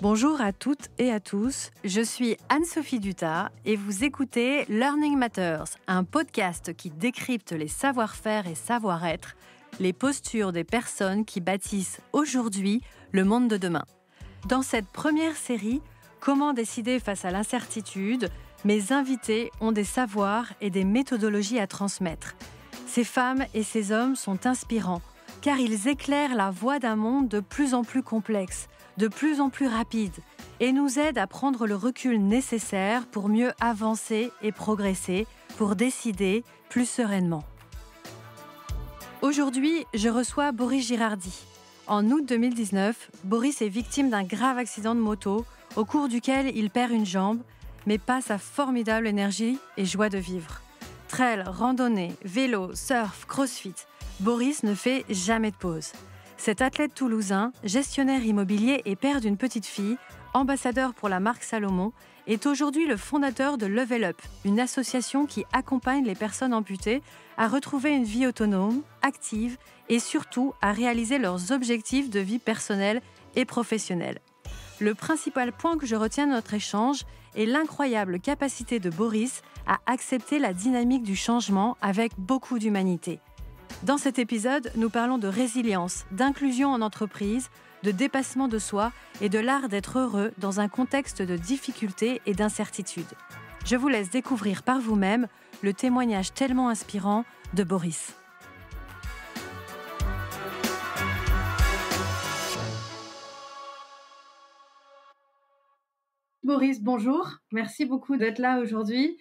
Bonjour à toutes et à tous, je suis Anne-Sophie Dutta et vous écoutez Learning Matters, un podcast qui décrypte les savoir-faire et savoir-être, les postures des personnes qui bâtissent aujourd'hui le monde de demain. Dans cette première série, Comment décider face à l'incertitude, mes invités ont des savoirs et des méthodologies à transmettre. Ces femmes et ces hommes sont inspirants, car ils éclairent la voie d'un monde de plus en plus complexe, de plus en plus rapide, et nous aident à prendre le recul nécessaire pour mieux avancer et progresser, pour décider plus sereinement. Aujourd'hui, je reçois Boris Girardi. En août 2019, Boris est victime d'un grave accident de moto, au cours duquel il perd une jambe, mais pas sa formidable énergie et joie de vivre. Trail, randonnée, vélo, surf, crossfit, Boris ne fait jamais de pause. Cet athlète toulousain, gestionnaire immobilier et père d'une petite fille, ambassadeur pour la marque Salomon, est aujourd'hui le fondateur de Level Up, une association qui accompagne les personnes amputées à retrouver une vie autonome, active et surtout à réaliser leurs objectifs de vie personnelle et professionnelle. Le principal point que je retiens de notre échange est l'incroyable capacité de Boris à accepter la dynamique du changement avec beaucoup d'humanité. Dans cet épisode, nous parlons de résilience, d'inclusion en entreprise, de dépassement de soi et de l'art d'être heureux dans un contexte de difficulté et d'incertitude. Je vous laisse découvrir par vous-même le témoignage tellement inspirant de Boris. Boris, bonjour. Merci beaucoup d'être là aujourd'hui.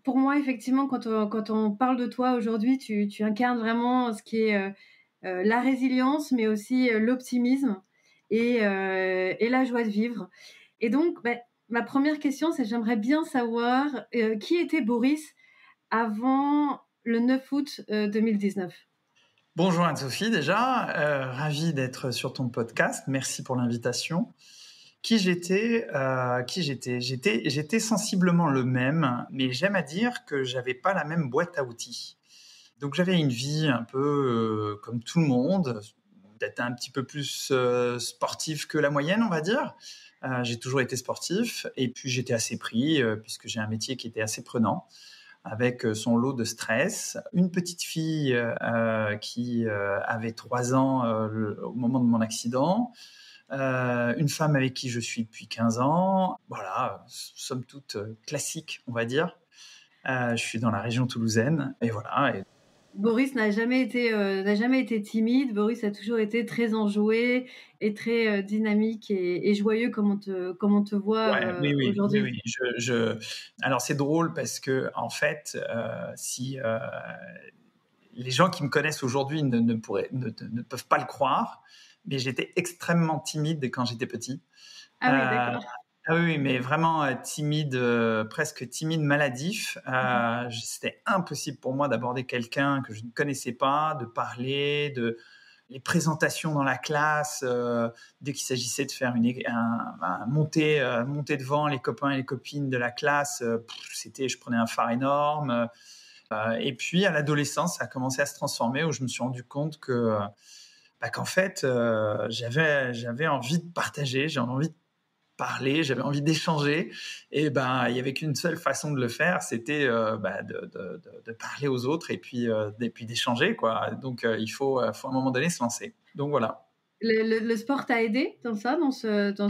Pour moi, effectivement, quand on parle de toi aujourd'hui, tu incarnes vraiment ce qui est la résilience, mais aussi l'optimisme et la joie de vivre. Et donc, ma première question, c'est j'aimerais bien savoir qui était Boris avant le 9 août 2019. Bonjour Anne-Sophie déjà, ravi d'être sur ton podcast, merci pour l'invitation. Qui j'étais, j'étais sensiblement le même, mais j'aime à dire que j'avais pas la même boîte à outils. Donc j'avais une vie un peu comme tout le monde, peut-être un petit peu plus sportif que la moyenne, on va dire. J'ai toujours été sportif et puis j'étais assez pris puisque j'ai un métier qui était assez prenant, avec son lot de stress. Une petite fille qui avait 3 ans au moment de mon accident. Une femme avec qui je suis depuis 15 ans. Voilà, somme toute classique, on va dire. Je suis dans la région toulousaine et voilà. Boris n'a jamais été timide. Boris a toujours été très enjoué et très dynamique et joyeux comme on te voit aujourd'hui. Oui. Alors c'est drôle parce que en fait, si les gens qui me connaissent aujourd'hui ne peuvent pas le croire, mais j'étais extrêmement timide quand j'étais petit. Ah oui, d'accord. Ah oui, mais vraiment timide, presque timide, maladif. C'était impossible pour moi d'aborder quelqu'un que je ne connaissais pas, de parler, les présentations dans la classe, dès qu'il s'agissait de faire monter devant les copains et les copines de la classe, je prenais un phare énorme. Et puis à l'adolescence, ça a commencé à se transformer où je me suis rendu compte qu'en fait, j'avais envie de partager, j'avais envie de parler, j'avais envie d'échanger, et il y avait qu'une seule façon de le faire, c'était de parler aux autres et puis d'échanger, quoi. Donc il faut à un moment donné se lancer. Donc voilà. Le sport t'a aidé dans ça,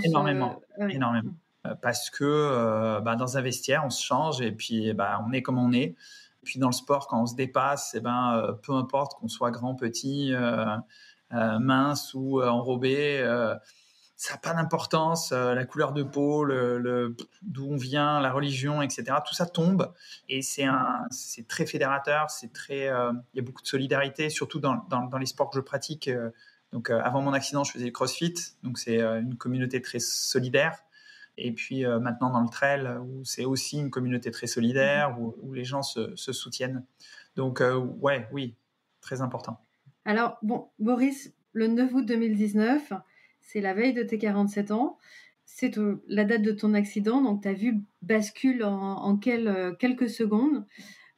Énormément. Ouais. Énormément. Parce que dans un vestiaire, on se change et puis on est comme on est. Puis dans le sport, quand on se dépasse, peu importe qu'on soit grand, petit, mince ou enrobé, ça n'a pas d'importance. La couleur de peau, d'où on vient, la religion, etc. Tout ça tombe et c'est très fédérateur. Il y a beaucoup de solidarité, surtout dans les sports que je pratique. Donc avant mon accident, je faisais du crossfit, donc c'est une communauté très solidaire. Et puis maintenant dans le trail, où c'est aussi une communauté très solidaire, où les gens se soutiennent. Donc oui, très important. Alors bon, Boris, le 9 août 2019, c'est la veille de tes 47 ans. C'est la date de ton accident, donc ta vue bascule en quelques secondes.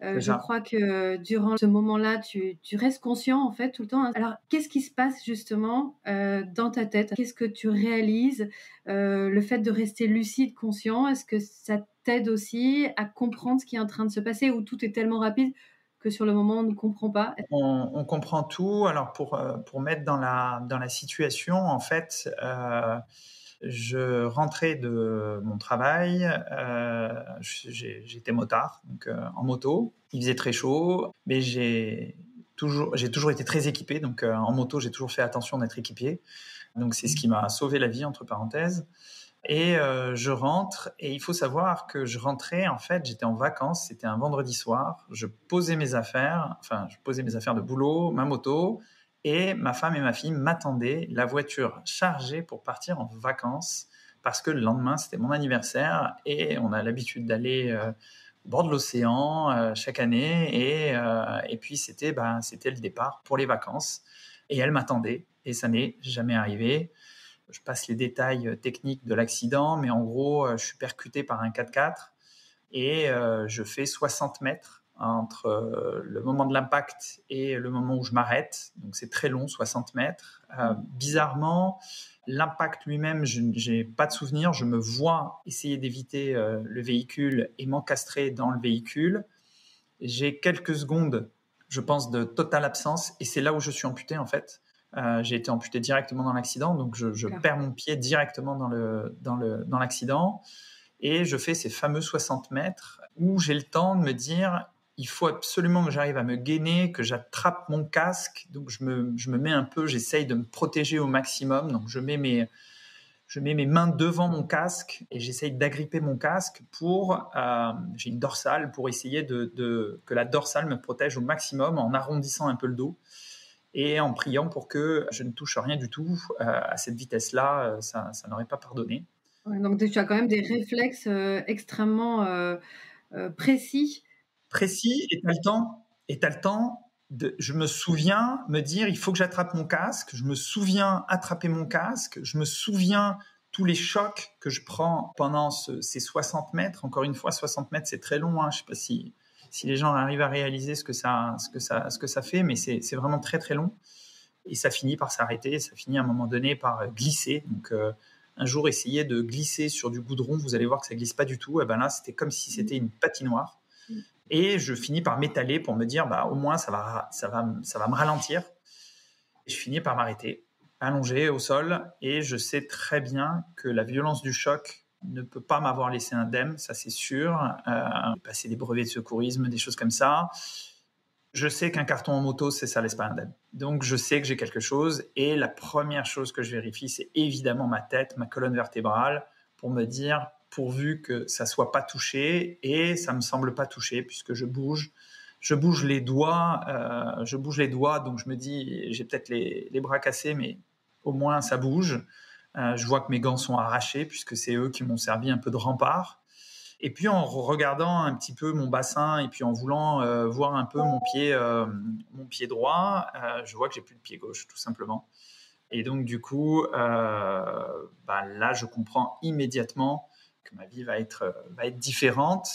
C'est Je ça. crois que durant ce moment-là, tu restes conscient, en fait, tout le temps. Alors, qu'est-ce qui se passe justement, dans ta tête? Qu'est-ce que tu réalises? Le fait de rester lucide, conscient, est-ce que ça t'aide aussi à comprendre ce qui est en train de se passer ou tout est tellement rapide que sur le moment, on ne comprend pas? On comprend tout. Alors pour mettre dans la situation, en fait, je rentrais de mon travail, j'étais motard, donc en moto. Il faisait très chaud, mais j'ai toujours été très équipé, donc en moto, j'ai toujours fait attention d'être équipé. Donc c'est ce qui m'a sauvé la vie, entre parenthèses. Et je rentre, et il faut savoir que je rentrais, en fait, j'étais en vacances, c'était un vendredi soir, je posais mes affaires de boulot, ma moto, et ma femme et ma fille m'attendaient, la voiture chargée pour partir en vacances, parce que le lendemain, c'était mon anniversaire, et on a l'habitude d'aller au bord de l'océan chaque année, et puis c'était le départ pour les vacances, et elle m'attendait, et ça n'est jamais arrivé. Je passe les détails techniques de l'accident, mais en gros, je suis percuté par un 4x4 et je fais 60 mètres entre le moment de l'impact et le moment où je m'arrête. Donc c'est très long, 60 mètres. Bizarrement, l'impact lui-même, je n'ai pas de souvenir. Je me vois essayer d'éviter le véhicule et m'encastrer dans le véhicule. J'ai quelques secondes, je pense, de totale absence, et c'est là où je suis amputé, en fait. J'ai été amputé directement dans l'accident, donc je perds mon pied directement dans l'accident, et je fais ces fameux 60 mètres où j'ai le temps de me dire, il faut absolument que j'arrive à me gainer, que j'attrape mon casque, donc je me mets un peu, j'essaye de me protéger au maximum, donc je mets mes mains devant mon casque et j'essaye d'agripper mon casque j'ai une dorsale pour essayer que la dorsale me protège au maximum en arrondissant un peu le dos et en priant pour que je ne touche rien du tout. À cette vitesse-là, ça n'aurait pas pardonné. Ouais, donc tu as quand même des réflexes, extrêmement, précis. Précis, et tu as le temps je me souviens me dire, il faut que j'attrape mon casque, je me souviens attraper mon casque, je me souviens tous les chocs que je prends pendant ces 60 mètres. Encore une fois, 60 mètres, c'est très long, hein. Je ne sais pas si les gens arrivent à réaliser ce que ça fait, mais c'est vraiment très, très long. Et ça finit par s'arrêter, ça finit à un moment donné par glisser. Donc, un jour, essayez de glisser sur du goudron, vous allez voir que ça glisse pas du tout. Et ben là, c'était comme si c'était une patinoire. Et je finis par m'étaler pour me dire, au moins, ça va me ralentir. Et je finis par m'arrêter, allongé au sol, et je sais très bien que la violence du choc ne peut pas m'avoir laissé indemne, ça c'est sûr. J'ai passé des brevets de secourisme, des choses comme ça. Je sais qu'un carton en moto, ça laisse pas indemne. Donc, je sais que j'ai quelque chose. Et la première chose que je vérifie, c'est évidemment ma tête, ma colonne vertébrale, pour me dire, pourvu que ça soit pas touché. Et ça me semble pas touché, puisque je bouge les doigts. Donc je me dis, j'ai peut-être les bras cassés, mais au moins ça bouge. Je vois que mes gants sont arrachés, puisque c'est eux qui m'ont servi un peu de rempart. Et puis en regardant un petit peu mon bassin et puis en voulant voir un peu mon pied droit, je vois que j'ai plus de pied gauche, tout simplement. Et donc du coup, là, je comprends immédiatement que ma vie va être différente.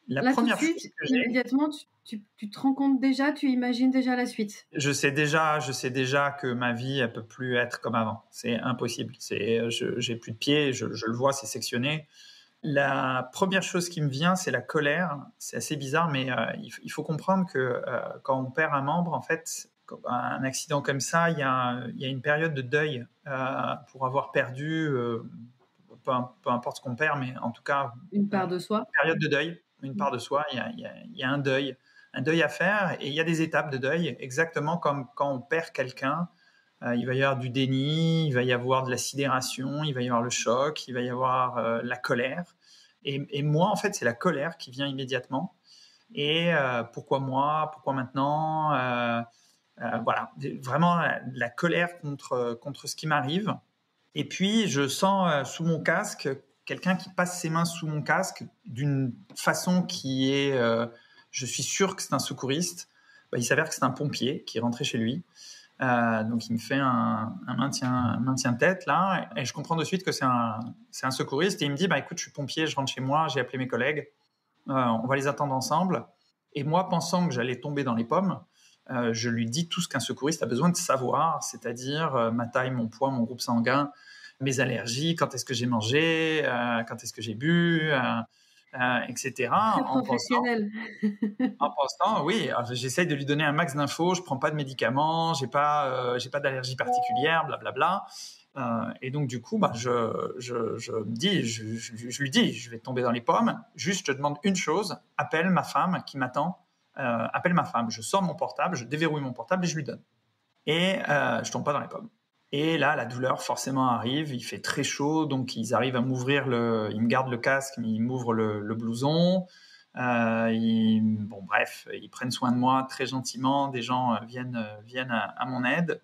La Là, tout de première chose suite, que j'ai, immédiatement, tu te rends compte déjà, tu imagines déjà la suite? je sais déjà que ma vie, elle peut plus être comme avant. C'est impossible. J'ai plus de pied, je le vois, c'est sectionné. La première chose qui me vient, c'est la colère. C'est assez bizarre, mais il faut comprendre que quand on perd un membre, en fait, un accident comme ça, il y a une période de deuil pour avoir perdu, peu importe ce qu'on perd, mais en tout cas, Une part de soi? une période de deuil, une part de soi, il y a un deuil à faire, et il y a des étapes de deuil, exactement comme quand on perd quelqu'un. Il va y avoir du déni, il va y avoir de la sidération, il va y avoir le choc, il va y avoir la colère. Et moi, en fait, c'est la colère qui vient immédiatement. Et pourquoi moi? Pourquoi maintenant? Voilà, vraiment la colère contre ce qui m'arrive. Et puis, je sens sous mon casque quelqu'un qui passe ses mains sous mon casque d'une façon qui est... je suis sûr que c'est un secouriste. Il s'avère que c'est un pompier qui est rentré chez lui. Donc, il me fait un maintien de tête, là, et je comprends de suite que c'est un secouriste. Et il me dit, écoute, je suis pompier, je rentre chez moi, j'ai appelé mes collègues, on va les attendre ensemble. Et moi, pensant que j'allais tomber dans les pommes, je lui dis tout ce qu'un secouriste a besoin de savoir, c'est-à-dire ma taille, mon poids, mon groupe sanguin, mes allergies, quand est-ce que j'ai mangé, quand est-ce que j'ai bu, etc. Très professionnel. En pensant, oui, j'essaye de lui donner un max d'infos. Je prends pas de médicaments, j'ai pas d'allergie particulière, blablabla. Et donc du coup, je me dis, je lui dis, je vais tomber dans les pommes. Juste, je te demande une chose, appelle ma femme qui m'attend. Appelle ma femme. Je sors mon portable, je déverrouille mon portable et je lui donne. Et je tombe pas dans les pommes. Et là, la douleur forcément arrive. Il fait très chaud, donc ils arrivent à m'ouvrir ils me gardent le casque, mais ils m'ouvrent le blouson. Bon, bref, ils prennent soin de moi très gentiment. Des gens viennent à mon aide.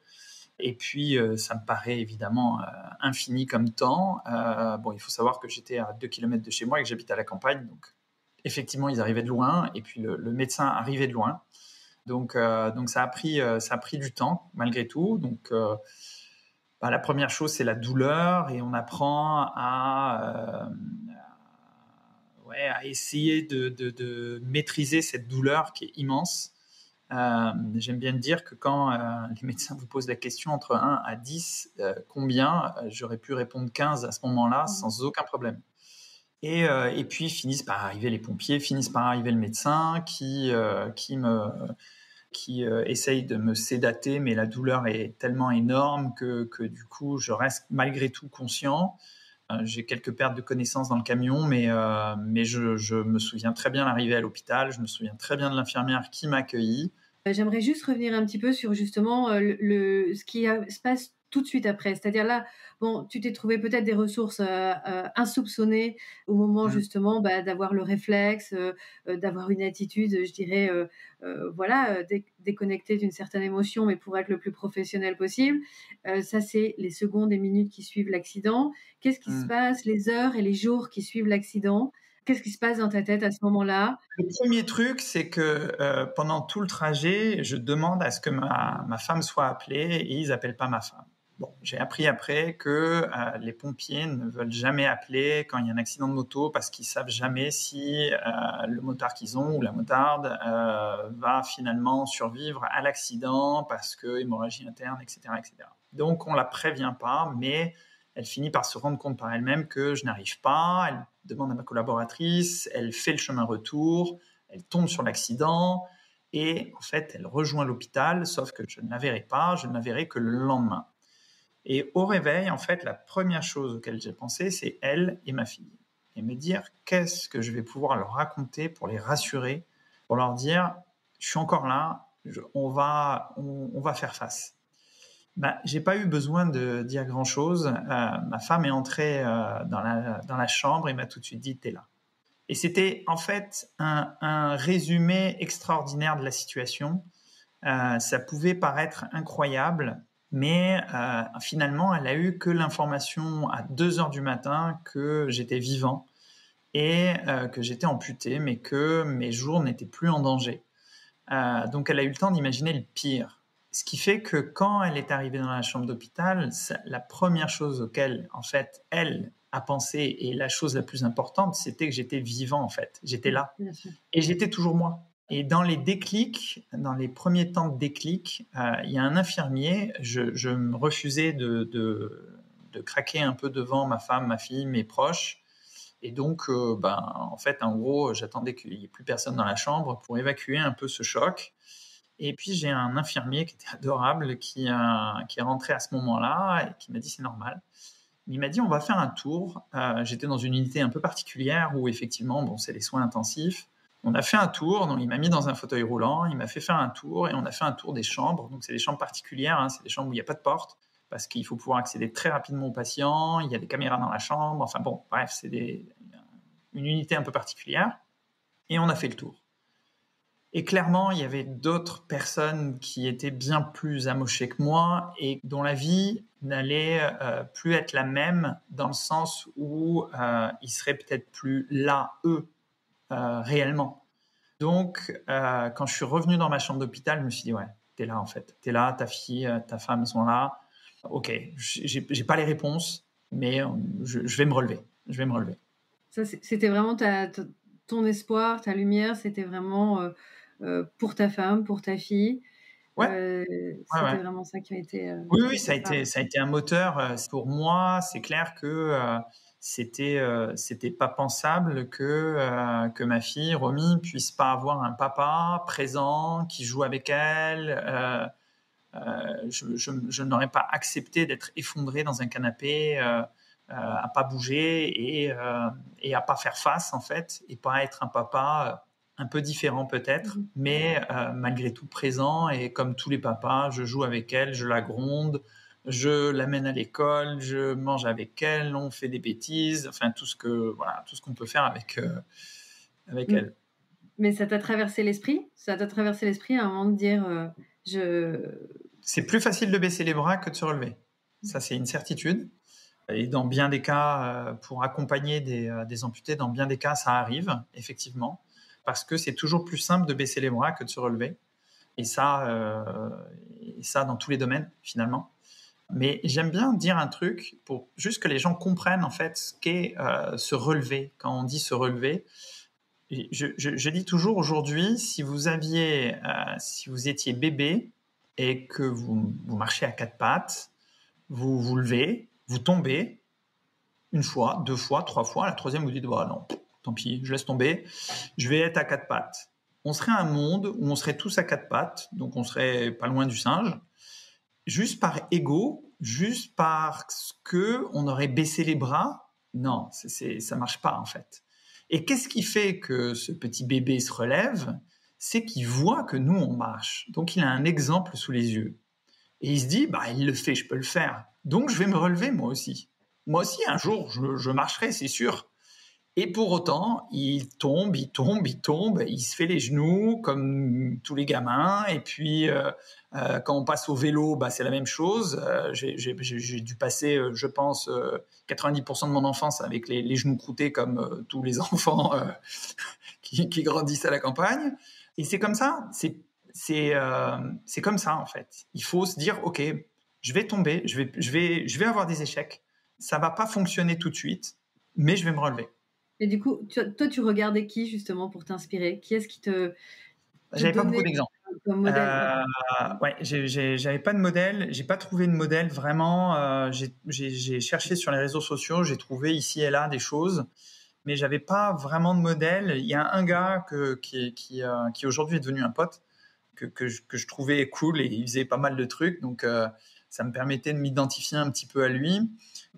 Et puis, ça me paraît évidemment infini comme temps. Bon, il faut savoir que j'étais à 2 kilomètres de chez moi et que j'habite à la campagne. Donc, effectivement, ils arrivaient de loin. Et puis, le médecin arrivait de loin. Donc ça a pris du temps, malgré tout. Donc, la première chose, c'est la douleur. Et on apprend à essayer de maîtriser cette douleur qui est immense. J'aime bien dire que quand les médecins vous posent la question entre 1 à 10, combien, j'aurais pu répondre 15 à ce moment-là sans aucun problème. Et puis finissent par arriver les pompiers, finissent par arriver le médecin qui essaye de me sédater, mais la douleur est tellement énorme que du coup, je reste malgré tout conscient. J'ai quelques pertes de connaissances dans le camion, mais je me souviens très bien l'arrivée à l'hôpital, je me souviens très bien de l'infirmière qui m'a accueilli. J'aimerais juste revenir un petit peu sur justement ce qui se passe tout de suite après. C'est-à-dire là, bon, tu t'es trouvé peut-être des ressources insoupçonnées au moment justement d'avoir le réflexe, d'avoir une attitude, je dirais, déconnectée d'une certaine émotion, mais pour être le plus professionnel possible. Ça, c'est les secondes et minutes qui suivent l'accident. Qu'est-ce qui se passe les heures et les jours qui suivent l'accident? Qu'est-ce qui se passe dans ta tête à ce moment-là? Le premier truc, c'est que pendant tout le trajet, je demande à ce que ma femme soit appelée et ils n'appellent pas ma femme. Bon, j'ai appris après que les pompiers ne veulent jamais appeler quand il y a un accident de moto parce qu'ils savent jamais si le motard qu'ils ont ou la motarde va finalement survivre à l'accident parce que hémorragie interne, etc., etc. Donc on la prévient pas, mais elle finit par se rendre compte par elle-même que je n'arrive pas. Elle demande à ma collaboratrice, elle fait le chemin retour, elle tombe sur l'accident et en fait, elle rejoint l'hôpital, sauf que je ne la verrai pas, je ne la verrai que le lendemain. Et au réveil, en fait, la première chose auquel j'ai pensé, c'est elle et ma fille. Et me dire qu'est-ce que je vais pouvoir leur raconter pour les rassurer, pour leur dire, je suis encore là, on va faire face. J'ai pas eu besoin de dire grand-chose. Ma femme est entrée dans la chambre et m'a tout de suite dit « t'es là ». Et c'était en fait un résumé extraordinaire de la situation. Ça pouvait paraître incroyable, mais finalement, elle a eu que l'information à 2 heures du matin que j'étais vivant et que j'étais amputé, mais que mes jours n'étaient plus en danger. Donc elle a eu le temps d'imaginer le pire. Ce qui fait que quand elle est arrivée dans la chambre d'hôpital, la première chose auquel, en fait, elle a pensé, et la chose la plus importante, c'était que j'étais vivant, en fait. J'étais là. Et j'étais toujours moi. Et dans les déclics, dans les premiers temps de déclic, il y a un infirmier, je me refusais de craquer un peu devant ma femme, ma fille, mes proches. Et donc, en fait, en gros, j'attendais qu'il n'y ait plus personne dans la chambre pour évacuer un peu ce choc. Et puis, j'ai un infirmier qui était adorable, qui est rentré à ce moment-là et qui m'a dit « c'est normal ». Il m'a dit « on va faire un tour ». J'étais dans une unité un peu particulière où, effectivement, bon, c'est les soins intensifs. On a fait un tour, donc il m'a mis dans un fauteuil roulant, il m'a fait faire un tour et on a fait un tour des chambres. Donc, c'est des chambres particulières, hein, c'est des chambres où il n'y a pas de porte parce qu'il faut pouvoir accéder très rapidement aux patients, il y a des caméras dans la chambre, enfin bon, bref, c'est une unité un peu particulière. Et on a fait le tour. Et clairement, il y avait d'autres personnes qui étaient bien plus amochées que moi et dont la vie n'allait plus être la même dans le sens où ils seraient peut-être plus là, eux, réellement. Donc, quand je suis revenu dans ma chambre d'hôpital, je me suis dit « ouais, t'es là en fait. T'es là, ta fille, ta femme sont là. Ok, j'ai pas les réponses, mais je vais me relever. Je vais me relever. » Ça, c'était vraiment ton espoir, ta lumière, c'était vraiment pour ta femme, pour ta fille. Ouais, ouais, C'était ouais. vraiment ça qui a été, Oui, qui oui, ça a était phare. été un moteur. Pour moi, c'est clair que c'était pas pensable que ma fille, Romy, puisse pas avoir un papa présent qui joue avec elle. Je n'aurais pas accepté d'être effondré dans un canapé, à pas bouger et à pas faire face, en fait, et pas être un papa un peu différent peut-être, Mmh. mais malgré tout présent. Et comme tous les papas, je joue avec elle, je la gronde, je l'amène à l'école, je mange avec elle, on fait des bêtises, enfin voilà, tout ce qu'on peut faire avec Mmh. elle. Mais ça t'a traversé l'esprit? Ça t'a traversé l'esprit à un moment de dire, je C'est plus facile de baisser les bras que de se relever. Ça, c'est une certitude. Et dans bien des cas, pour accompagner des amputés, dans bien des cas, ça arrive, effectivement, parce que c'est toujours plus simple de baisser les bras que de se relever. Et ça dans tous les domaines, finalement. Mais j'aime bien dire un truc pour juste que les gens comprennent, en fait, ce qu'est se relever. Quand on dit se relever, je dis toujours aujourd'hui, si si vous étiez bébé et que vous marchez à quatre pattes, vous vous levez, vous tombez, une fois, deux fois, trois fois. La troisième, vous dites, oh, non, tant pis, je laisse tomber. Je vais être à quatre pattes. On serait un monde où on serait tous à quatre pattes, donc on serait pas loin du singe, juste par ego, juste parce que on aurait baissé les bras. Non, ça marche pas en fait. Et qu'est-ce qui fait que ce petit bébé se relève? C'est qu'il voit que nous on marche. Donc il a un exemple sous les yeux. Et il se dit, bah, il le fait, je peux le faire. Donc, je vais me relever moi aussi. Moi aussi, un jour, je marcherai, c'est sûr. Et pour autant, il tombe, il tombe, il tombe, il se fait les genoux comme tous les gamins. Et puis, quand on passe au vélo, bah, c'est la même chose. J'ai dû passer, je pense, 90% de mon enfance avec les genoux croûtés comme tous les enfants qui grandissent à la campagne. Et c'est comme ça, c'est comme ça en fait. Il faut se dire, ok, je vais tomber, je vais avoir des échecs. Ça va pas fonctionner tout de suite, mais je vais me relever. Et du coup, toi, tu regardais qui justement pour t'inspirer? Qui est-ce qui te J'avais pas beaucoup donnait d'exemples. comme modèle? Ouais. Ouais, j'avais pas de modèle, j'ai pas trouvé de modèle vraiment. J'ai cherché sur les réseaux sociaux, j'ai trouvé ici et là des choses, mais j'avais pas vraiment de modèle. Il y a un gars qui aujourd'hui est devenu un pote que je trouvais cool et il faisait pas mal de trucs, donc ça me permettait de m'identifier un petit peu à lui.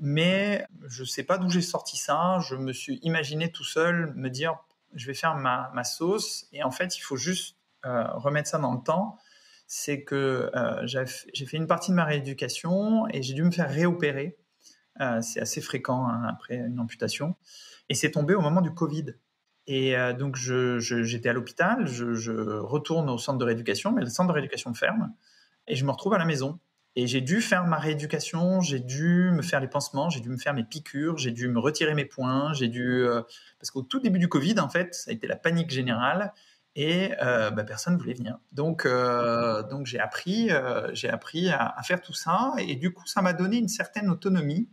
Mais je sais pas d'où j'ai sorti ça. Je me suis imaginé tout seul me dire je vais faire ma sauce et en fait il faut juste remettre ça dans le temps. C'est que j'ai fait une partie de ma rééducation et j'ai dû me faire réopérer. C'est assez fréquent hein, après une amputation. Et c'est tombé au moment du Covid. Et donc, j'étais à l'hôpital, je retourne au centre de rééducation, mais le centre de rééducation ferme, et je me retrouve à la maison. Et j'ai dû faire ma rééducation, j'ai dû me faire les pansements, j'ai dû me faire mes piqûres, j'ai dû me retirer mes poings, parce qu'au tout début du Covid, en fait, ça a été la panique générale, et bah, personne ne voulait venir. Donc j'ai appris à faire tout ça, et du coup, ça m'a donné une certaine autonomie.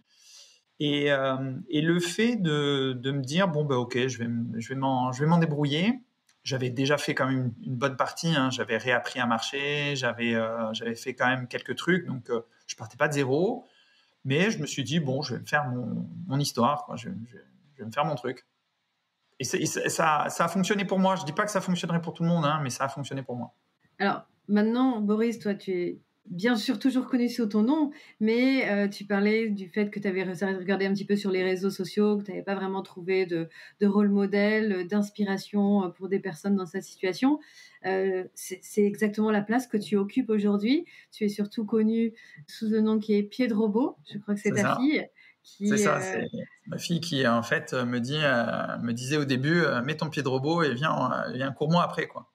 Et le fait de me dire, bon, bah, ok, je vais m'en débrouiller. J'avais déjà fait quand même une bonne partie. Hein. J'avais réappris à marcher, j'avais fait quand même quelques trucs. Donc, je partais pas de zéro. Mais je me suis dit, bon, je vais me faire mon histoire. Quoi. Je vais me faire mon truc. Et ça a fonctionné pour moi. Je dis pas que ça fonctionnerait pour tout le monde, hein, mais ça a fonctionné pour moi. Alors maintenant, Boris, toi, tu es bien sûr toujours connu sous ton nom, mais tu parlais du fait que tu avais regardé un petit peu sur les réseaux sociaux, que tu n'avais pas vraiment trouvé de rôle modèle, d'inspiration pour des personnes dans cette situation. C'est exactement la place que tu occupes aujourd'hui. Tu es surtout connu sous le nom qui est Pied de Robot. Je crois que c'est C'est ta ça. fille C'est qui, ça. C'est ma fille qui, en fait, me disait au début, mets ton pied de robot et viens cours-moi après, quoi.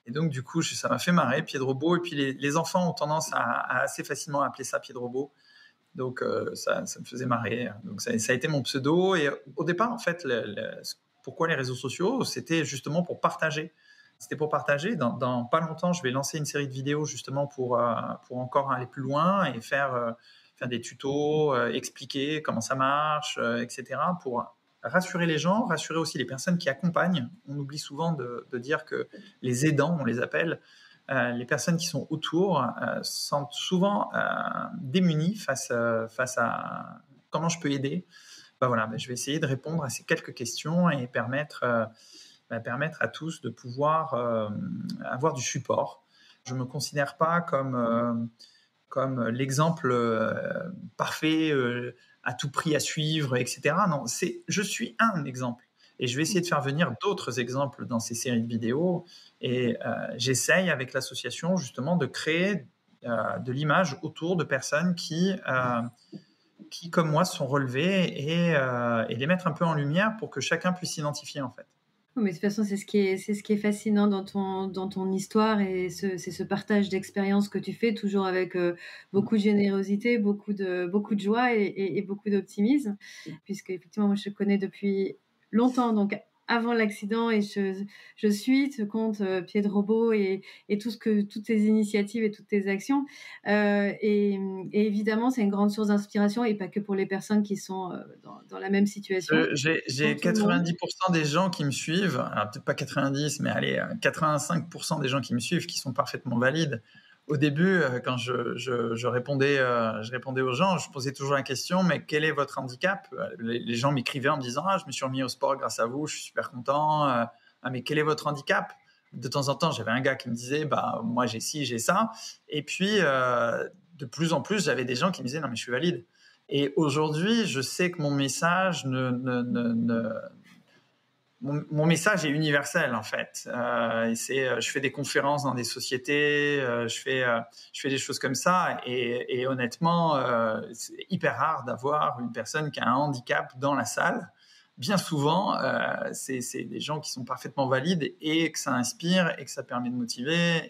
Et donc, du coup, ça m'a fait marrer, pied de robot. Et puis, les enfants ont tendance à assez facilement appeler ça pied de robot. Donc, ça me faisait marrer. Donc, ça a été mon pseudo. Et au départ, en fait, pourquoi les réseaux sociaux? C'était justement pour partager. C'était pour partager. Dans pas longtemps, je vais lancer une série de vidéos justement pour encore aller plus loin et faire des tutos, expliquer comment ça marche, etc. rassurer les gens, rassurer aussi les personnes qui accompagnent. On oublie souvent de dire que les aidants, on les appelle, les personnes qui sont autour sont souvent démunies face à comment je peux aider. Voilà, je vais essayer de répondre à ces quelques questions et permettre à tous de pouvoir avoir du support. Je ne me considère pas comme l'exemple parfait, à tout prix à suivre, etc. Non, je suis un exemple. Et je vais essayer de faire venir d'autres exemples dans ces séries de vidéos. Et j'essaye avec l'association justement de créer de l'image autour de personnes qui, comme moi, sont relevées et les mettre un peu en lumière pour que chacun puisse s'identifier en fait. Mais de toute façon, c'est ce qui est fascinant dans ton histoire et c'est ce partage d'expériences que tu fais toujours avec beaucoup de générosité, beaucoup de joie et beaucoup d'optimisme. Puisque effectivement, moi, je te connais depuis longtemps, donc avant l'accident, et je suis te compte Pied de Robot et toutes tes initiatives et toutes tes actions. Et évidemment, c'est une grande source d'inspiration et pas que pour les personnes qui sont dans la même situation. J'ai 90% des gens qui me suivent, alors peut-être pas 90, mais allez, 85% des gens qui me suivent qui sont parfaitement valides. Au début, quand je répondais aux gens, je posais toujours la question, mais quel est votre handicap ? Les gens m'écrivaient en me disant, je me suis remis au sport grâce à vous, je suis super content. Mais quel est votre handicap ? De temps en temps, j'avais un gars qui me disait, moi j'ai ci, j'ai ça. Et puis, de plus en plus, j'avais des gens qui me disaient, non mais je suis valide. Et aujourd'hui, je sais que mon message mon message est universel en fait. Je fais des conférences dans des sociétés, je fais des choses comme ça. Et honnêtement, c'est hyper rare d'avoir une personne qui a un handicap dans la salle. Bien souvent, c'est des gens qui sont parfaitement valides et que ça inspire et que ça permet de motiver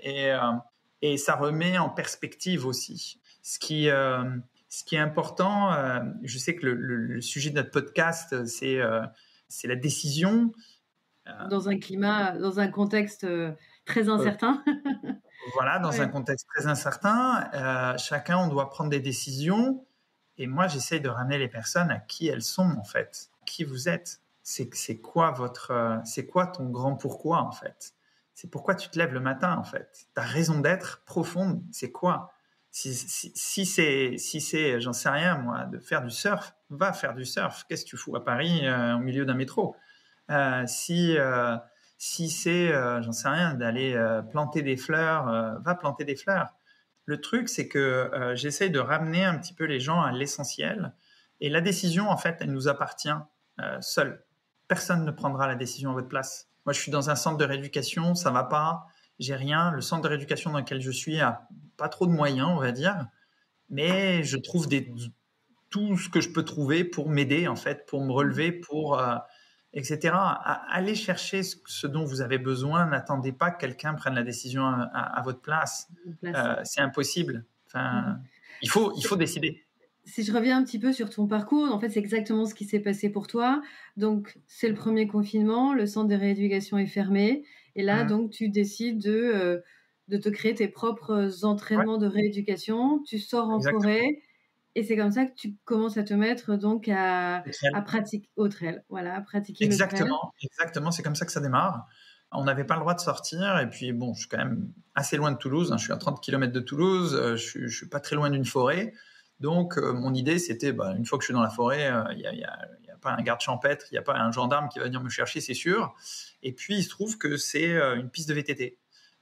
et ça remet en perspective aussi. Ce qui est important, je sais que le sujet de notre podcast, c'est la décision. Dans un contexte très incertain. Voilà, dans un contexte très incertain, chacun, on doit prendre des décisions. Et moi, j'essaye de ramener les personnes à qui elles sont, en fait. Qui vous êtes. C'est quoi ton grand pourquoi, en fait. C'est pourquoi tu te lèves le matin, en fait. Ta raison d'être profonde, c'est quoi ? Si c'est, j'en sais rien, moi, de faire du surf, va faire du surf. Qu'est-ce que tu fous à Paris au milieu d'un métro ? Si c'est, j'en sais rien, d'aller planter des fleurs, va planter des fleurs. Le truc, c'est que j'essaye de ramener un petit peu les gens à l'essentiel. Et la décision, en fait, elle nous appartient seule. Personne ne prendra la décision à votre place. Moi, je suis dans un centre de rééducation, ça va pas, j'ai rien. Le centre de rééducation dans lequel je suis a pas trop de moyens, on va dire. Mais je trouve tout ce que je peux trouver pour m'aider, en fait, pour me relever, etc. Allez chercher ce dont vous avez besoin. N'attendez pas que quelqu'un prenne la décision à votre place. C'est impossible. Enfin, il faut décider. Si je reviens un petit peu sur ton parcours, en fait, c'est exactement ce qui s'est passé pour toi. Donc, c'est le premier confinement, le centre de rééducation est fermé. Et là, donc, tu décides de te créer tes propres entraînements de rééducation. Tu sors en forêt. Et c'est comme ça que tu commences à te mettre donc à pratiquer au trail. Voilà, à pratiquer le trail. Exactement, c'est comme ça que ça démarre. On n'avait pas le droit de sortir. Et puis, bon, je suis quand même assez loin de Toulouse. Je suis à 30 km de Toulouse. Je ne suis pas très loin d'une forêt. Donc, mon idée, c'était, une fois que je suis dans la forêt, il n'y a pas un garde champêtre, il n'y a pas un gendarme qui va venir me chercher, c'est sûr. Et puis, il se trouve que c'est une piste de VTT.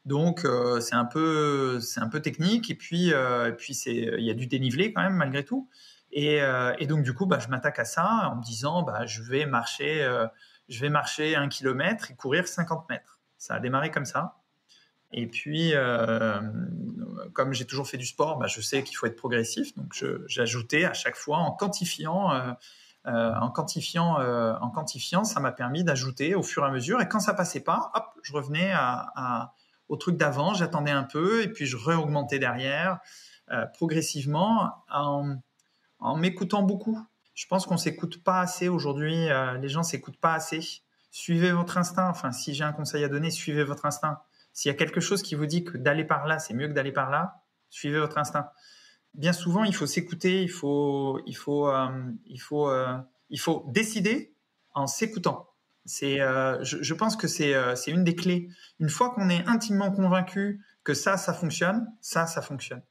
Donc, c'est un peu technique. Et puis il y a du dénivelé quand même, malgré tout. Et donc, du coup, je m'attaque à ça en me disant, je vais marcher 1 kilomètre et courir 50 mètres. Ça a démarré comme ça. Et puis, comme j'ai toujours fait du sport, je sais qu'il faut être progressif. Donc, j'ajoutais à chaque fois en quantifiant, ça m'a permis d'ajouter au fur et à mesure. Et quand ça passait pas, hop, je revenais au truc d'avant, j'attendais un peu et puis je réaugmentais derrière progressivement en m'écoutant beaucoup. Je pense qu'on s'écoute pas assez aujourd'hui. Les gens s'écoutent pas assez. Suivez votre instinct. Enfin, si j'ai un conseil à donner, suivez votre instinct. S'il y a quelque chose qui vous dit que d'aller par là, c'est mieux que d'aller par là, suivez votre instinct. Bien souvent, il faut s'écouter, il faut décider en s'écoutant. Je pense que c'est une des clés. Une fois qu'on est intimement convaincu que ça fonctionne, ça fonctionne.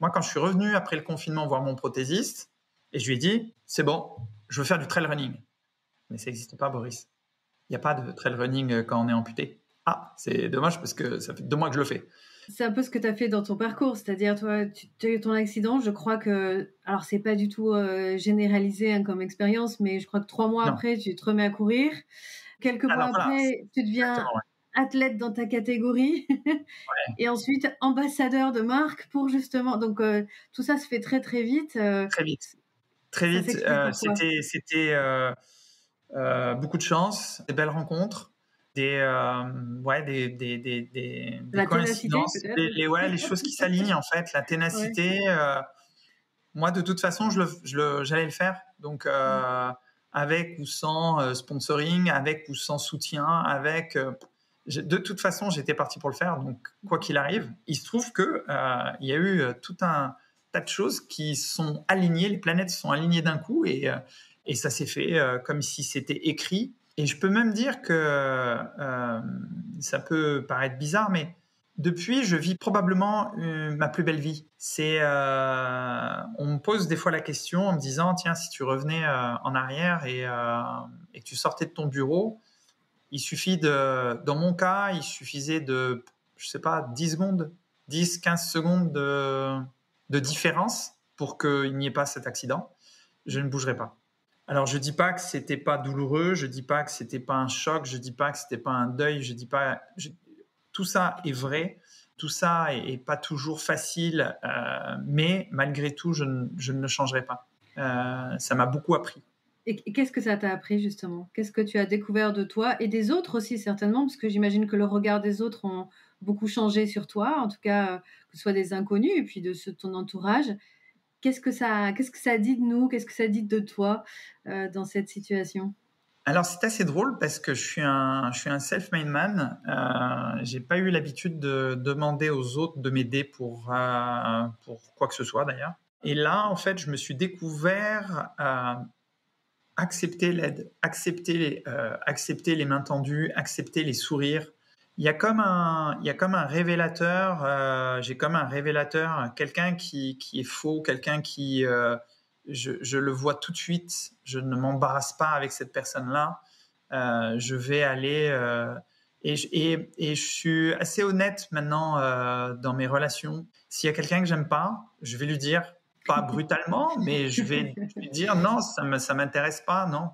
Moi, quand je suis revenu après le confinement voir mon prothésiste, et je lui ai dit, c'est bon, je veux faire du trail running. Mais ça n'existe pas, Boris. Il n'y a pas de trail running quand on est amputé. Ah, c'est dommage parce que ça fait 2 mois que je le fais. C'est un peu ce que tu as fait dans ton parcours, c'est-à-dire toi, tu as eu ton accident, je crois que, alors c'est pas du tout généralisé hein, comme expérience, mais je crois que 3 mois après, tu te remets à courir. Quelques mois après, tu deviens athlète dans ta catégorie et ensuite ambassadeur de marque pour justement, donc tout ça se fait très très vite. Très vite. C'était beaucoup de chance, des belles rencontres. Des coïncidences, les choses qui s'alignent en fait, la ténacité. Moi, de toute façon, j'allais le faire. Donc, avec ou sans sponsoring, avec ou sans soutien, de toute façon, j'étais parti pour le faire. Donc, quoi qu'il arrive, il se trouve que il y a eu tout un tas de choses qui sont alignées. Les planètes se sont alignées d'un coup et ça s'est fait comme si c'était écrit. Et je peux même dire que ça peut paraître bizarre, mais depuis, je vis probablement ma plus belle vie. On me pose des fois la question en me disant, tiens, si tu revenais en arrière et que tu sortais de ton bureau, dans mon cas, il suffisait de, je sais pas, 10 secondes, 10, 15 secondes de différence pour qu'il n'y ait pas cet accident. Je ne bougerai pas. Alors, je dis pas que c'était pas douloureux, je dis pas que c'était pas un choc, je dis pas que c'était pas un deuil, tout ça est vrai, tout ça est pas toujours facile, mais malgré tout, je ne le changerai pas. Ça m'a beaucoup appris. Et qu'est-ce que ça t'a appris justement? Qu'est-ce que tu as découvert de toi et des autres aussi certainement, parce que j'imagine que le regard des autres ont beaucoup changé sur toi, en tout cas que ce soit des inconnus et puis de ton entourage. Qu'est-ce que ça dit de nous? Qu'est-ce que ça dit de toi dans cette situation? Alors, c'est assez drôle parce que je suis un self-made man. J'ai pas eu l'habitude de demander aux autres de m'aider pour quoi que ce soit d'ailleurs. Et là, en fait, je me suis découvert accepter l'aide, accepter les mains tendues, accepter les sourires. Il y a comme un révélateur. J'ai comme un révélateur, quelqu'un qui est faux, quelqu'un qui je le vois tout de suite. Je ne m'embarrasse pas avec cette personne-là. Je vais aller et je suis assez honnête maintenant dans mes relations. S'il y a quelqu'un que j'aime pas, je vais lui dire, pas brutalement, mais je vais lui dire non, ça m'intéresse pas, non.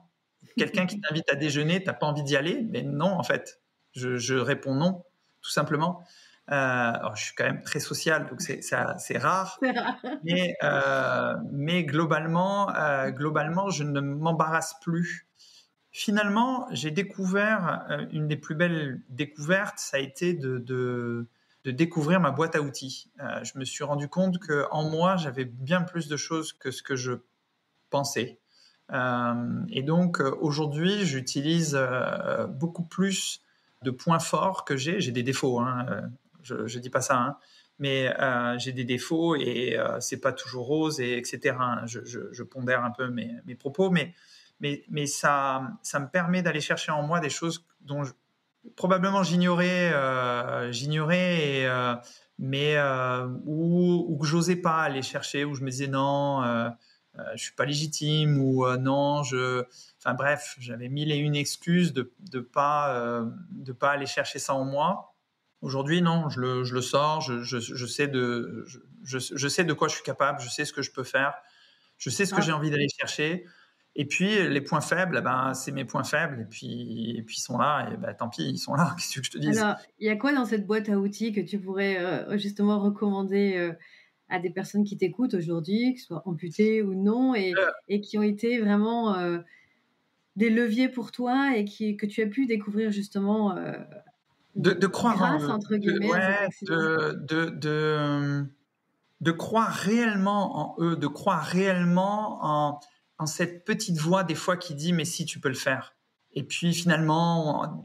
Quelqu'un qui t'invite à déjeuner, t'as pas envie d'y aller, mais non en fait. Je réponds non, tout simplement. Alors, je suis quand même très social, donc c'est rare. Mais globalement, je ne m'embarrasse plus. Finalement, j'ai découvert une des plus belles découvertes, ça a été de découvrir ma boîte à outils. Je me suis rendu compte qu'en moi, j'avais bien plus de choses que ce que je pensais. Et donc, aujourd'hui, j'utilise beaucoup plus de points forts que j'ai. J'ai des défauts, hein, je dis pas ça, hein, mais j'ai des défauts et c'est pas toujours rose, etc. Je pondère un peu mes propos, mais ça me permet d'aller chercher en moi des choses dont probablement j'ignorais, ou que j'osais pas aller chercher, où je me disais non, je suis pas légitime, ou non, enfin bref, j'avais 1001 excuses de pas aller chercher ça en moi. Aujourd'hui, non, je le sors, je sais de quoi je suis capable, je sais ce que je peux faire, je sais ce que j'ai envie d'aller chercher. Et puis, les points faibles, c'est mes points faibles. Et puis ils sont là. Et tant pis, ils sont là. Qu'est-ce que je te dise? Alors, il y a quoi dans cette boîte à outils que tu pourrais justement recommander à des personnes qui t'écoutent aujourd'hui, que ce soit amputées ou non, et qui ont été vraiment des leviers pour toi et que tu as pu découvrir justement de croire grâce, entre guillemets, à cet accident. De croire réellement en eux, de croire réellement en cette petite voix des fois qui dit mais si tu peux le faire. Et puis finalement,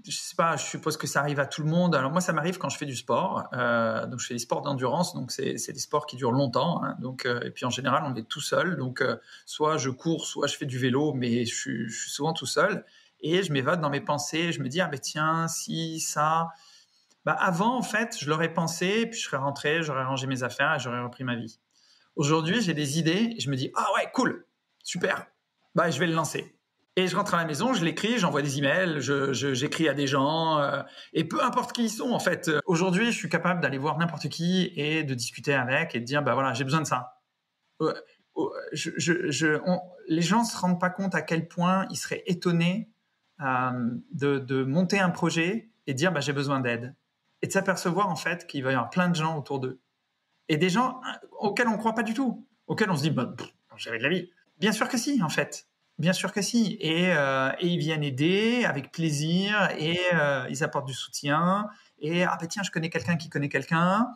je sais pas, je suppose que ça arrive à tout le monde. Alors moi, ça m'arrive quand je fais du sport. Donc je fais des sports d'endurance, donc c'est des sports qui durent longtemps. Hein. Donc et puis en général, on est tout seul. Donc soit je cours, soit je fais du vélo, mais je suis souvent tout seul. Et je m'évade dans mes pensées. Je me dis ah ben tiens, si ça. Bah avant en fait, je l'aurais pensé, puis je serais rentré, j'aurais rangé mes affaires et j'aurais repris ma vie. Aujourd'hui, j'ai des idées et je me dis ah ouais cool, super. Bah je vais le lancer. Et je rentre à la maison, je l'écris, j'envoie des emails, j'écris à des gens, et peu importe qui ils sont en fait. Aujourd'hui, je suis capable d'aller voir n'importe qui et de discuter avec et de dire, bah voilà, j'ai besoin de ça. Euh, les gens se rendent pas compte à quel point ils seraient étonnés de monter un projet et de dire, bah j'ai besoin d'aide. Et de s'apercevoir en fait qu'il va y avoir plein de gens autour d'eux. Et des gens auxquels on ne croit pas du tout, auxquels on se dit, bah, j'avais de la vie. Bien sûr que si, en fait. Bien sûr que si. Et ils viennent aider avec plaisir et ils apportent du soutien. Et ah ben tiens, je connais quelqu'un qui connaît quelqu'un.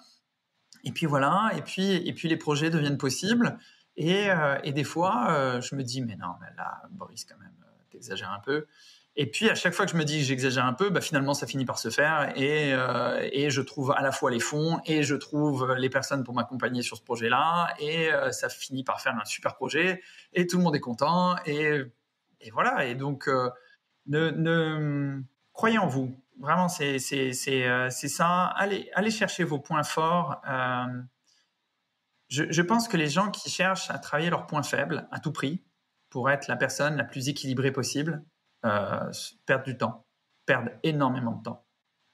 Et puis voilà. Et puis les projets deviennent possibles. Et des fois, je me dis, mais non, mais là, Boris, quand même, t'exagères un peu. Et puis à chaque fois que je me dis que j'exagère un peu, bah, finalement ça finit par se faire et je trouve à la fois les fonds et je trouve les personnes pour m'accompagner sur ce projet-là et ça finit par faire un super projet et tout le monde est content et voilà. Et donc croyez en vous. Vraiment, c'est ça. Allez chercher vos points forts. Je pense que les gens qui cherchent à travailler leurs points faibles à tout prix pour être la personne la plus équilibrée possible, perdent du temps, perdent énormément de temps.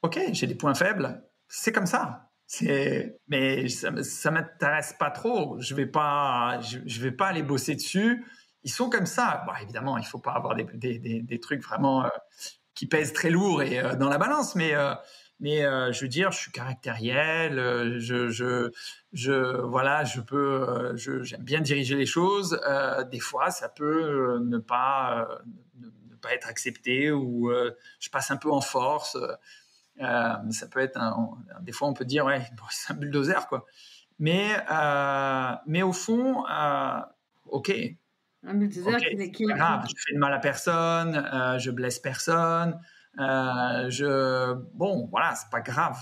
Ok, j'ai des points faibles, c'est comme ça. Mais ça m'intéresse pas trop. Je vais pas aller bosser dessus. Ils sont comme ça. Bon, évidemment, il faut pas avoir des trucs vraiment qui pèsent très lourd et dans la balance, mais je veux dire, je suis caractériel, voilà, j'aime bien diriger les choses. Des fois, ça peut ne pas être accepté ou je passe un peu en force. Ça peut être des fois on peut dire ouais, bon, c'est un bulldozer quoi. Mais au fond, ok. Un bulldozer c'est pas grave, je fais de mal à personne, je blesse personne. Bon, voilà, c'est pas grave.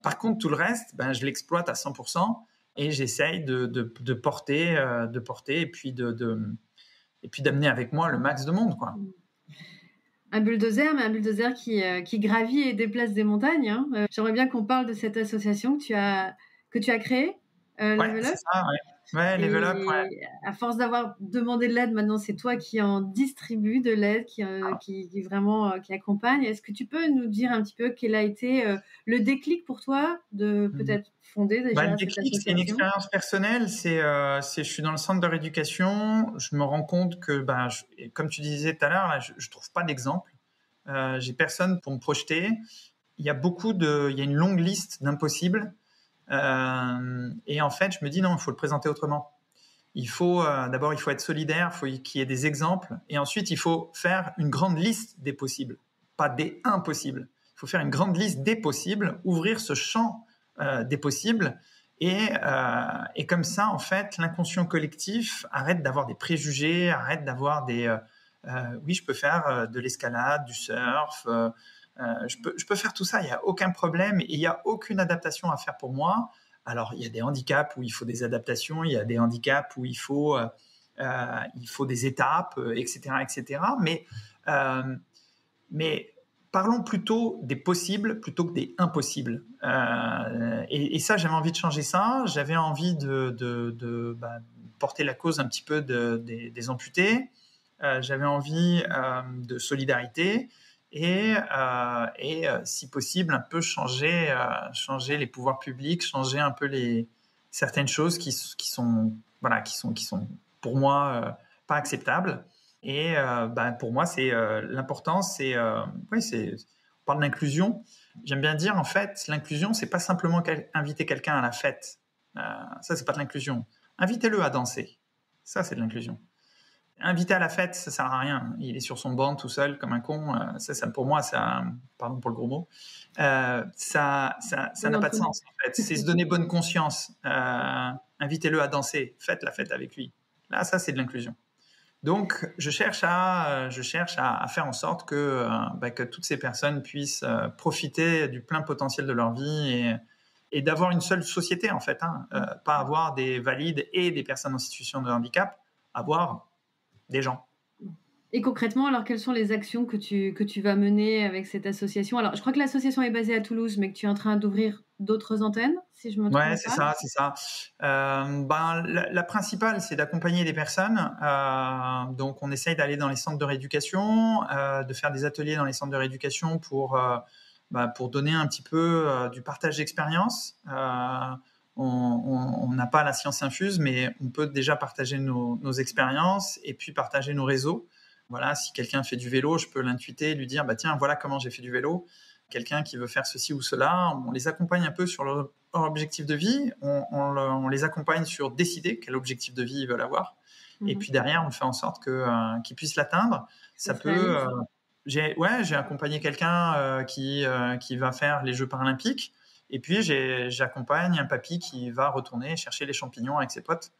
Par contre, tout le reste, ben, je l'exploite à 100% et j'essaye de porter et puis d'amener avec moi le max de monde, quoi. Un bulldozer, mais un bulldozer qui gravit et déplace des montagnes. Hein. J'aimerais bien qu'on parle de cette association que tu as créée, Level Up. C'est ça, ouais. Ouais, Level Up, ouais. À force d'avoir demandé de l'aide, maintenant c'est toi qui en distribue de l'aide, qui vraiment qui accompagne. Est-ce que tu peux nous dire un petit peu quel a été le déclic pour toi de peut-être fonder déjà le déclic, c'est une expérience personnelle. Je suis dans le centre de rééducation. Je me rends compte que, comme tu disais tout à l'heure, là, je trouve pas d'exemple. J'ai personne pour me projeter. Il y a une longue liste d'impossibles. Et en fait, je me dis non, il faut le présenter autrement. D'abord, il faut être solidaire, il faut qu'il y ait des exemples, et ensuite, il faut faire une grande liste des possibles, pas des impossibles. Il faut faire une grande liste des possibles, ouvrir ce champ des possibles, et comme ça, en fait, l'inconscient collectif arrête d'avoir des préjugés, arrête d'avoir oui, je peux faire de l'escalade, du surf. Je peux faire tout ça, il n'y a aucun problème et il n'y a aucune adaptation à faire pour moi. Alors, il y a des handicaps où il faut des adaptations, il y a des handicaps où il faut des étapes, etc., etc. Mais parlons plutôt des possibles plutôt que des impossibles. Et ça, j'avais envie de changer ça. J'avais envie de porter la cause un petit peu des amputés. J'avais envie de solidarité. Et si possible, un peu changer les pouvoirs publics, changer un peu certaines choses qui sont pour moi pas acceptables. Et pour moi, c'est l'important, on parle d'inclusion. J'aime bien dire en fait, l'inclusion, c'est pas simplement inviter quelqu'un à la fête. Ça, c'est pas de l'inclusion. Invitez-le à danser. Ça, c'est de l'inclusion. Invité à la fête, ça sert à rien. Il est sur son banc tout seul comme un con. Ça pour moi, pardon pour le gros mot, ça n'a pas de sens. En fait, c'est se donner bonne conscience. Invitez-le à danser. Faites la fête avec lui. Là, ça c'est de l'inclusion. Donc, je cherche à faire en sorte que toutes ces personnes puissent profiter du plein potentiel de leur vie et d'avoir une seule société, en fait. Pas avoir des valides et des personnes en situation de handicap, avoir des gens. Et concrètement, alors, quelles sont les actions que tu vas mener avec cette association? Alors, je crois que l'association est basée à Toulouse, mais que tu es en train d'ouvrir d'autres antennes, si je me trompe Ouais, pas? c'est ça. La principale, c'est d'accompagner des personnes. Donc, on essaye d'aller dans les centres de rééducation, de faire des ateliers dans les centres de rééducation pour donner un petit peu du partage d'expérience. On n'a pas la science infuse, mais on peut déjà partager nos expériences et puis partager nos réseaux. Voilà, si quelqu'un fait du vélo, je peux l'intuiter, lui dire, tiens, voilà comment j'ai fait du vélo. Quelqu'un qui veut faire ceci ou cela, on les accompagne un peu sur leur objectif de vie, on les accompagne sur décider quel objectif de vie ils veulent avoir. Et puis derrière, on fait en sorte qu'ils puissent l'atteindre. Ça peut. J'ai accompagné quelqu'un qui va faire les Jeux paralympiques. Et puis, j'accompagne un papy qui va retourner chercher les champignons avec ses potes.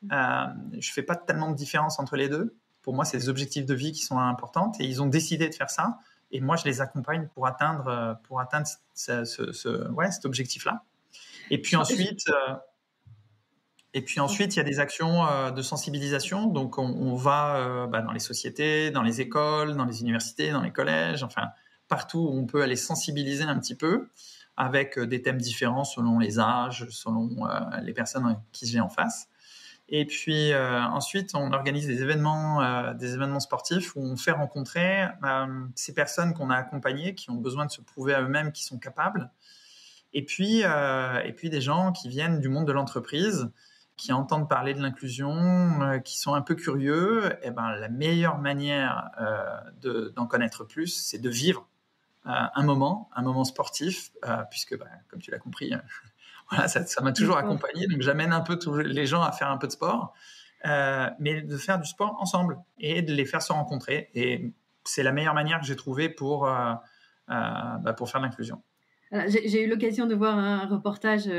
Je fais pas tellement de différence entre les deux. Pour moi, c'est les objectifs de vie qui sont importants. Et ils ont décidé de faire ça. Et moi, je les accompagne pour atteindre cet objectif-là. Et puis ensuite, il y a des actions de sensibilisation. Donc, on va dans les sociétés, dans les écoles, dans les universités, dans les collèges, enfin, partout où on peut aller sensibiliser un petit peu avec des thèmes différents selon les âges, selon les personnes qui j'ai en face. Et puis ensuite, on organise des événements sportifs où on fait rencontrer ces personnes qu'on a accompagnées, qui ont besoin de se prouver à eux-mêmes qu'ils sont capables. Et puis des gens qui viennent du monde de l'entreprise, qui entendent parler de l'inclusion, qui sont un peu curieux. Et la meilleure manière d'en connaître plus, c'est de vivre un moment sportif, puisque, comme tu l'as compris, voilà, ça m'a toujours accompagné. Donc, j'amène un peu tous les gens à faire un peu de sport, mais de faire du sport ensemble et de les faire se rencontrer. Et c'est la meilleure manière que j'ai trouvée pour faire de l'inclusion. J'ai eu l'occasion de voir un reportage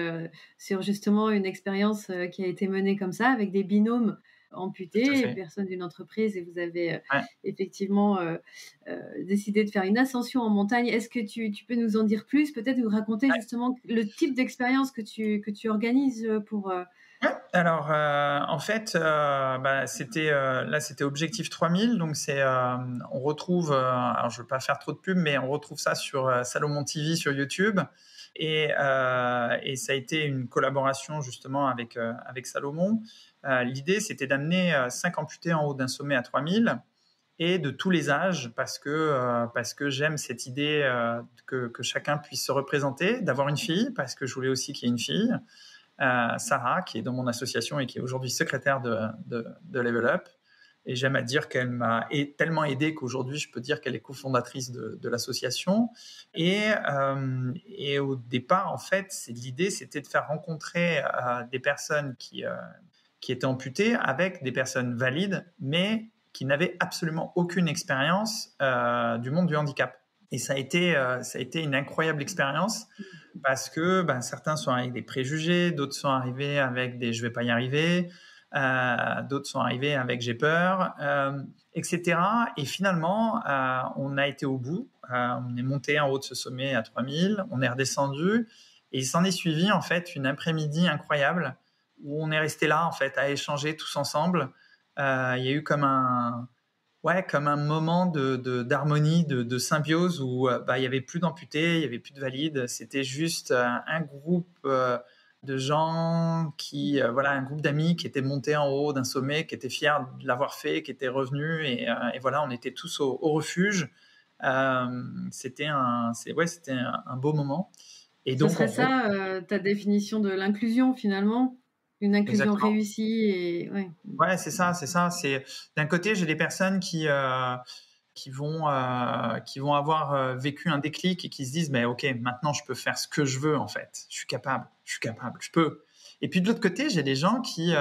sur justement une expérience qui a été menée comme ça, avec des binômes amputés, personnes d'une entreprise, et vous avez effectivement décidé de faire une ascension en montagne. Est-ce que tu peux nous en dire plus, peut-être nous raconter justement le type d'expérience que tu organises pour... Alors, en fait, c'était Objectif 3000. Donc, on retrouve, alors je ne veux pas faire trop de pub, mais on retrouve ça sur Salomon TV sur YouTube. Et ça a été une collaboration justement avec Salomon. L'idée, c'était d'amener 5 amputés en haut d'un sommet à 3000 et de tous les âges, parce que j'aime cette idée que chacun puisse se représenter, d'avoir une fille, parce que je voulais aussi qu'il y ait une fille. Sarah, qui est dans mon association et qui est aujourd'hui secrétaire de Level Up. Et j'aime à dire qu'elle m'a tellement aidé qu'aujourd'hui, je peux dire qu'elle est cofondatrice de l'association. Et au départ, en fait, l'idée, c'était de faire rencontrer des personnes qui étaient amputées avec des personnes valides, mais qui n'avaient absolument aucune expérience du monde du handicap. Et ça a été une incroyable expérience, parce que certains sont arrivés avec des préjugés, d'autres sont arrivés avec des « je vais pas y arriver », d'autres sont arrivés avec « j'ai peur », etc. Et finalement, on a été au bout. On est monté en haut de ce sommet à 3000, on est redescendu, et il s'en est suivi en fait une après-midi incroyable où on est resté là en fait à échanger tous ensemble. Il y a eu comme un moment d'harmonie, de symbiose où il y avait plus d'amputés, il y avait plus de valides. C'était juste un groupe de gens un groupe d'amis qui étaient montés en haut d'un sommet, qui étaient fiers de l'avoir fait, qui étaient revenus, et voilà, on était tous au refuge. C'était un beau moment. Et donc, ce serait ta définition de l'inclusion finalement? Une inclusion réussie. Ouais, c'est ça. C'est, d'un côté, j'ai des personnes qui vont avoir vécu un déclic et qui se disent, mais ok, maintenant je peux faire ce que je veux en fait. Je suis capable, je peux. Et puis de l'autre côté, j'ai des gens qui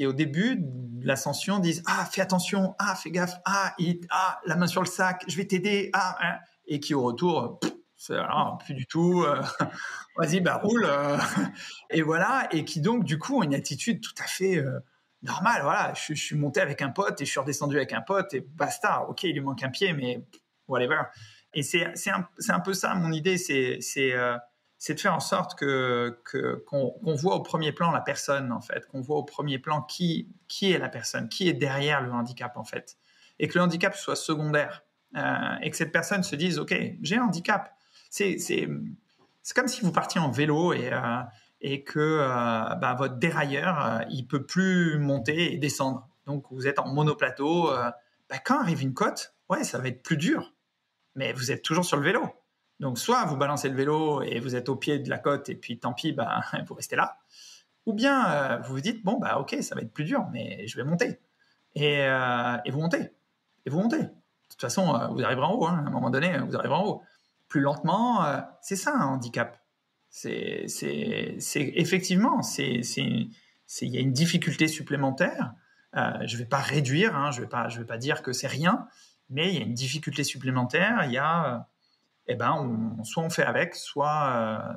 au début de l'ascension disent, fais attention, fais gaffe, la main sur le sac, je vais t'aider, et qui au retour, plus du tout. Vas-y, roule. Et voilà. Et qui donc, du coup, ont une attitude tout à fait normal, voilà, je suis monté avec un pote et je suis redescendu avec un pote et basta. Ok, il lui manque un pied, mais whatever. Et c'est un peu ça mon idée, c'est de faire en sorte qu'on voit au premier plan la personne, en fait, qu'on voit au premier plan qui est la personne, qui est derrière le handicap, en fait, et que le handicap soit secondaire, et que cette personne se dise, ok, j'ai un handicap. C'est comme si vous partiez en vélo et que votre dérailleur, il peut plus monter et descendre. Donc, vous êtes en monoplateau. Quand arrive une côte, ouais, ça va être plus dur, mais vous êtes toujours sur le vélo. Donc, soit vous balancez le vélo et vous êtes au pied de la côte et puis tant pis, vous restez là. Ou bien vous vous dites, bon, ok, ça va être plus dur, mais je vais monter. Et vous montez. Et vous montez. De toute façon, vous arriverez en haut. Hein. À un moment donné, vous arriverez en haut. Plus lentement, c'est ça un handicap. C'est effectivement, il y a une difficulté supplémentaire. Je ne vais pas réduire, hein, je vais pas dire que c'est rien, mais il y a une difficulté supplémentaire. Il y a, soit on fait avec, soit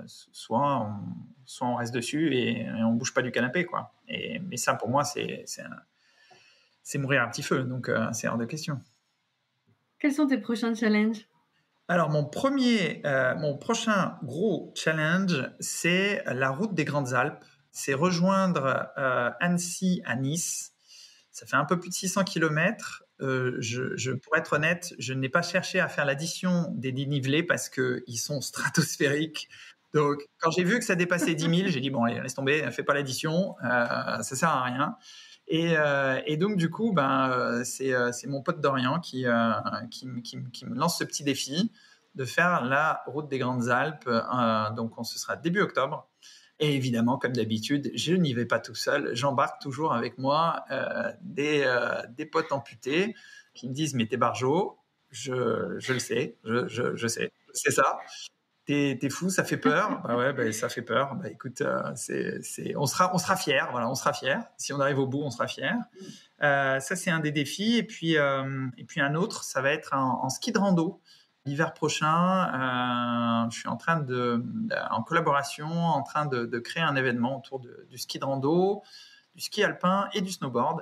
on reste dessus et on bouge pas du canapé, quoi. Mais ça, pour moi, c'est mourir un petit feu, donc c'est hors de question. Quels sont tes prochains challenges? Alors, mon prochain gros challenge, c'est la route des Grandes Alpes. C'est rejoindre Annecy à Nice. Ça fait un peu plus de 600 km. Pour être honnête, je n'ai pas cherché à faire l'addition des dénivelés parce qu'ils sont stratosphériques. Donc, quand j'ai vu que ça dépassait 10 000, j'ai dit, bon, allez, laisse tomber, fais pas l'addition, ça sert à rien. Et donc, du coup, c'est mon pote Dorian qui me lance ce petit défi de faire la route des Grandes Alpes. Donc, ce sera début octobre. Et évidemment, comme d'habitude, je n'y vais pas tout seul. J'embarque toujours avec moi des potes amputés qui me disent « Mais t'es barjot ». Je le sais, je sais, c'est ça. T'es fou, ça fait peur. Ouais, ça fait peur. Écoute, on sera fiers. Voilà, on sera fiers. Si on arrive au bout, on sera fiers. Ça, c'est un des défis. Et puis un autre, ça va être en ski de rando. L'hiver prochain, je suis en collaboration, en train de créer un événement autour du ski de rando, du ski alpin et du snowboard.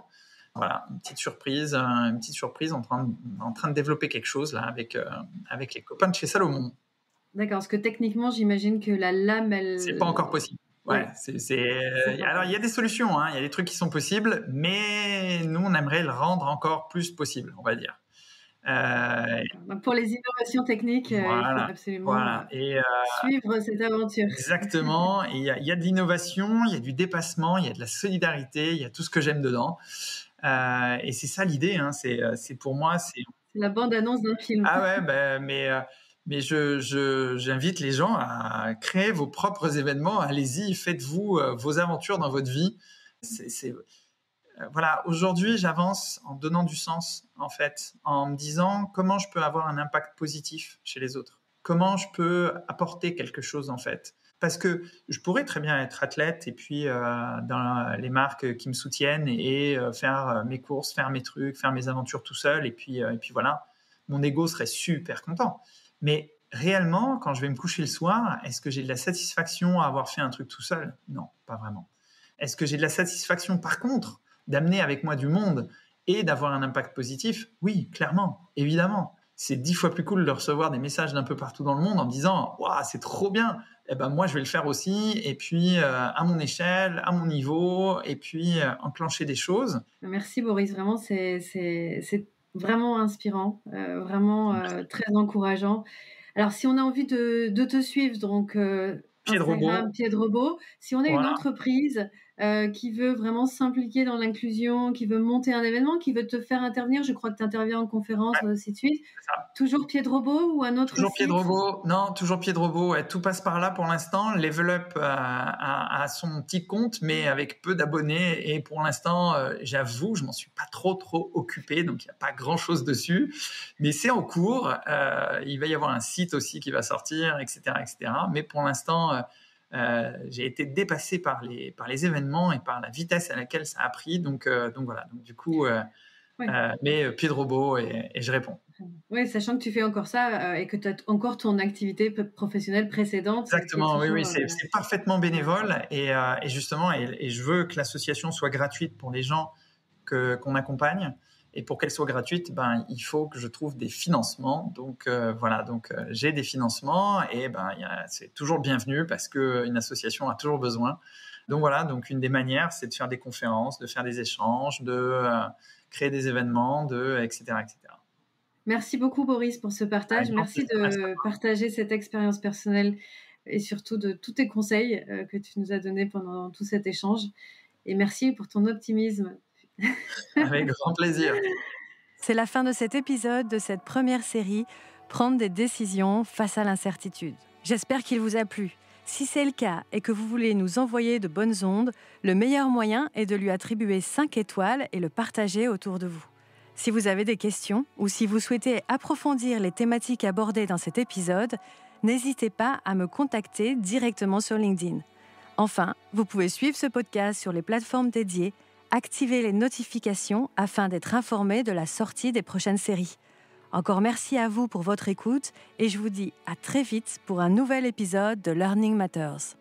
Voilà, une petite surprise, en train de développer quelque chose là avec les copains de chez Salomon. D'accord, parce que techniquement, j'imagine que la lame, c'est pas encore possible. Ouais, alors il y a des solutions, hein, il y a des trucs qui sont possibles, mais nous on aimerait le rendre encore plus possible, on va dire. Pour les innovations techniques, voilà, il faut absolument suivre cette aventure. Exactement. Et il y a de l'innovation, il y a du dépassement, il y a de la solidarité, il y a tout ce que j'aime dedans. Et c'est ça l'idée. Hein, c'est pour moi, c'est la bande-annonce d'un film. Ah ouais, mais j'invite les gens à créer vos propres événements. Allez-y, faites-vous vos aventures dans votre vie. Voilà, aujourd'hui, j'avance en donnant du sens, en fait, en me disant comment je peux avoir un impact positif chez les autres. Comment je peux apporter quelque chose, en fait. Parce que je pourrais très bien être athlète et puis dans les marques qui me soutiennent et faire mes courses, faire mes trucs, faire mes aventures tout seul. Et puis voilà, mon ego serait super content. Mais réellement, quand je vais me coucher le soir, est-ce que j'ai de la satisfaction à avoir fait un truc tout seul? Non, pas vraiment. Est-ce que j'ai de la satisfaction, par contre, d'amener avec moi du monde et d'avoir un impact positif? Oui, clairement, évidemment. C'est 10 fois plus cool de recevoir des messages d'un peu partout dans le monde en me disant « Waouh, c'est trop bien !» moi, je vais le faire aussi, et puis à mon échelle, à mon niveau, et puis enclencher des choses. Merci Boris, vraiment, c'est vraiment inspirant, vraiment très encourageant. Alors, si on a envie de te suivre, donc Instagram, Pied de Robot, si on est une entreprise qui veut vraiment s'impliquer dans l'inclusion, qui veut monter un événement, qui veut te faire intervenir, je crois que tu interviens en conférence, ainsi de suite. Toujours Pied de Robot ou un autre Toujours site? Pied de Robot. Non, toujours Pied de Robot. Ouais, tout passe par là pour l'instant. Level Up a son petit compte, mais avec peu d'abonnés. Et pour l'instant, j'avoue, je m'en suis pas trop occupé, donc il n'y a pas grand-chose dessus. Mais c'est en cours. Il va y avoir un site aussi qui va sortir, etc., etc. Mais pour l'instant, j'ai été dépassé par les événements et par la vitesse à laquelle ça a pris. Donc voilà. Donc du coup, mais Pied de Robot et je réponds. Oui, sachant que tu fais encore ça et que tu as encore ton activité professionnelle précédente qui est Exactement, oui, toujours... oui, c'est parfaitement bénévole et justement, et je veux que l'association soit gratuite pour les gens qu'on accompagne. Et pour qu'elle soit gratuite, il faut que je trouve des financements. Donc voilà, j'ai des financements et c'est toujours le bienvenu parce qu'une association a toujours besoin. Donc voilà, donc une des manières, c'est de faire des conférences, de faire des échanges, de créer des événements, etc., etc. Merci beaucoup Boris pour ce partage. Avec grand Merci plaisir. Merci. de partager cette expérience personnelle et surtout de tous tes conseils que tu nous as donnés pendant tout cet échange. Et merci pour ton optimisme. Avec grand plaisir. C'est la fin de cet épisode de cette première série, Prendre des décisions face à l'incertitude. J'espère qu'il vous a plu. Si c'est le cas et que vous voulez nous envoyer de bonnes ondes, le meilleur moyen est de lui attribuer 5 étoiles et le partager autour de vous. Si vous avez des questions ou si vous souhaitez approfondir les thématiques abordées dans cet épisode, n'hésitez pas à me contacter directement sur LinkedIn. Enfin, vous pouvez suivre ce podcast sur les plateformes dédiées, activer les notifications afin d'être informé de la sortie des prochaines séries. Encore merci à vous pour votre écoute et je vous dis à très vite pour un nouvel épisode de Learning Matters.